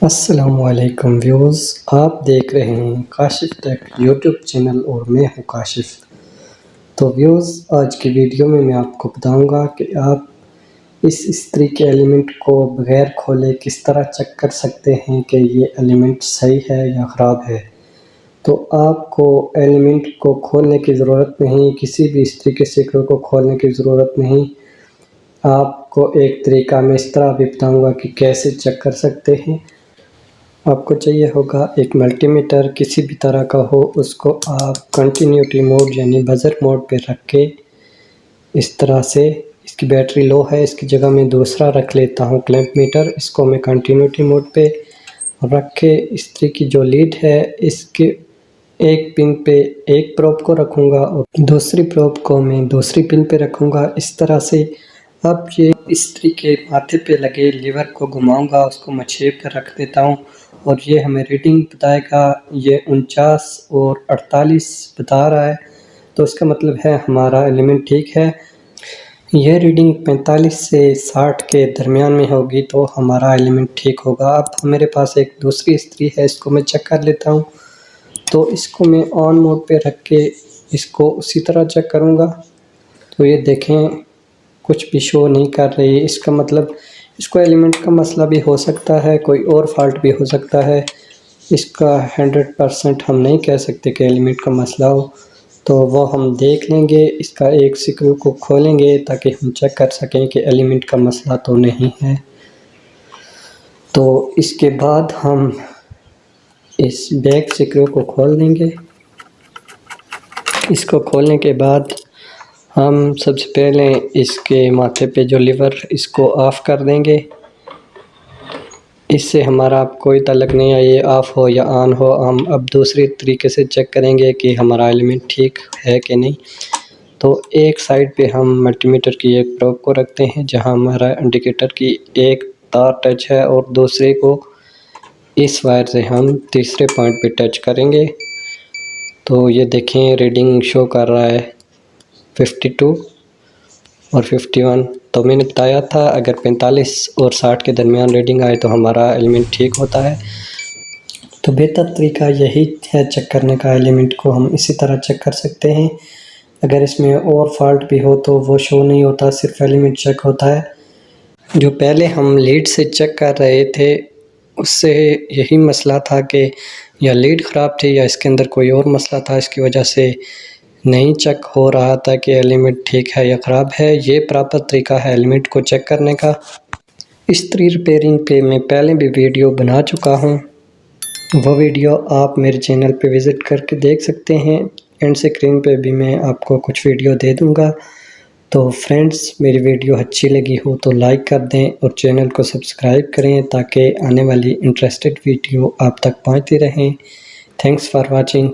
अस्सलामुअलैकुम व्यूज़, आप देख रहे हैं काशिफ टेक यूट्यूब चैनल और मैं हूं काशिफ। तो व्यूज़, आज की वीडियो में मैं आपको बताऊंगा कि आप इस इस्त्री के एलिमेंट को बग़ैर खोले किस तरह चेक कर सकते हैं कि ये एलिमेंट सही है या ख़राब है। तो आपको एलिमेंट को खोलने की ज़रूरत नहीं, किसी भी इस्त्री के सिक्के को खोलने की ज़रूरत नहीं। आपको एक तरीका मैं इस तरह भी बताऊँगा कि कैसे चेक कर सकते हैं। आपको चाहिए होगा एक मल्टीमीटर, किसी भी तरह का हो, उसको आप कंटिन्यूटी मोड यानी बज़र मोड पे रख के इस तरह से, इसकी बैटरी लो है, इसकी जगह मैं दूसरा रख लेता हूँ क्लैंप मीटर। इसको मैं कंटिन्यूटी मोड पे रख के इस्त्री की जो लीड है इसके एक पिन पे एक प्रोब को रखूँगा और दूसरी प्रोब को मैं दूसरी पिन पे रखूँगा। इस तरह से अब ये इस्त्री के माथे पे लगे लीवर को घुमाऊँगा, उसको मैं 6 पे रख देता हूँ और ये हमें रीडिंग बताएगा। ये 49 और 48 बता रहा है, तो इसका मतलब है हमारा एलिमेंट ठीक है। यह रीडिंग 45 से 60 के दरमियान में होगी तो हमारा एलिमेंट ठीक होगा। अब मेरे पास एक दूसरी इस्त्री है, इसको मैं चेक कर लेता हूँ। तो इसको मैं ऑन मोड पे रख के इसको उसी तरह चेक करूँगा। तो ये देखें, कुछ भी शो नहीं कर रही। इसका मतलब इसको एलिमेंट का मसला भी हो सकता है, कोई और फॉल्ट भी हो सकता है। इसका 100% हम नहीं कह सकते कि एलिमेंट का मसला हो, तो वो हम देख लेंगे। इसका एक स्क्रू को खोलेंगे ताकि हम चेक कर सकें कि एलिमेंट का मसला तो नहीं है। तो इसके बाद हम इस बैक स्क्रू को खोल देंगे। इसको खोलने के बाद हम सबसे पहले इसके माथे पे जो लीवर, इसको ऑफ़ कर देंगे। इससे हमारा कोई ताल्लुक़ नहीं है ये ऑफ़ हो या ऑन हो। हम अब दूसरी तरीके से चेक करेंगे कि हमारा एलिमेंट ठीक है कि नहीं। तो एक साइड पे हम मल्टीमीटर की एक प्रोब को रखते हैं जहां हमारा इंडिकेटर की एक तार टच है और दूसरे को इस वायर से हम तीसरे पॉइंट पे टच करेंगे। तो ये देखें, रीडिंग शो कर रहा है 52 और 51। तो मैंने बताया था अगर 45 और 60 के दरमियान रीडिंग आए तो हमारा एलिमेंट ठीक होता है। तो बेहतर तरीका यही है चेक करने का। एलिमेंट को हम इसी तरह चेक कर सकते हैं। अगर इसमें और फॉल्ट भी हो तो वो शो नहीं होता, सिर्फ एलिमेंट चेक होता है। जो पहले हम लीड से चेक कर रहे थे उससे यही मसला था कि या लीड ख़राब थी या इसके अंदर कोई और मसला था, इसकी वजह से नहीं चेक हो रहा था कि एलिमेंट ठीक है या ख़राब है। ये प्रॉपर तरीका है एलिमेंट को चेक करने का। इस्त्री रिपेयरिंग पे मैं पहले भी वीडियो बना चुका हूँ, वो वीडियो आप मेरे चैनल पे विज़िट करके देख सकते हैं। एंड स्क्रीन पे भी मैं आपको कुछ वीडियो दे दूँगा। तो फ्रेंड्स, मेरी वीडियो अच्छी लगी हो तो लाइक कर दें और चैनल को सब्सक्राइब करें ताकि आने वाली इंटरेस्टेड वीडियो आप तक पहुँचती रहें। Thanks for watching.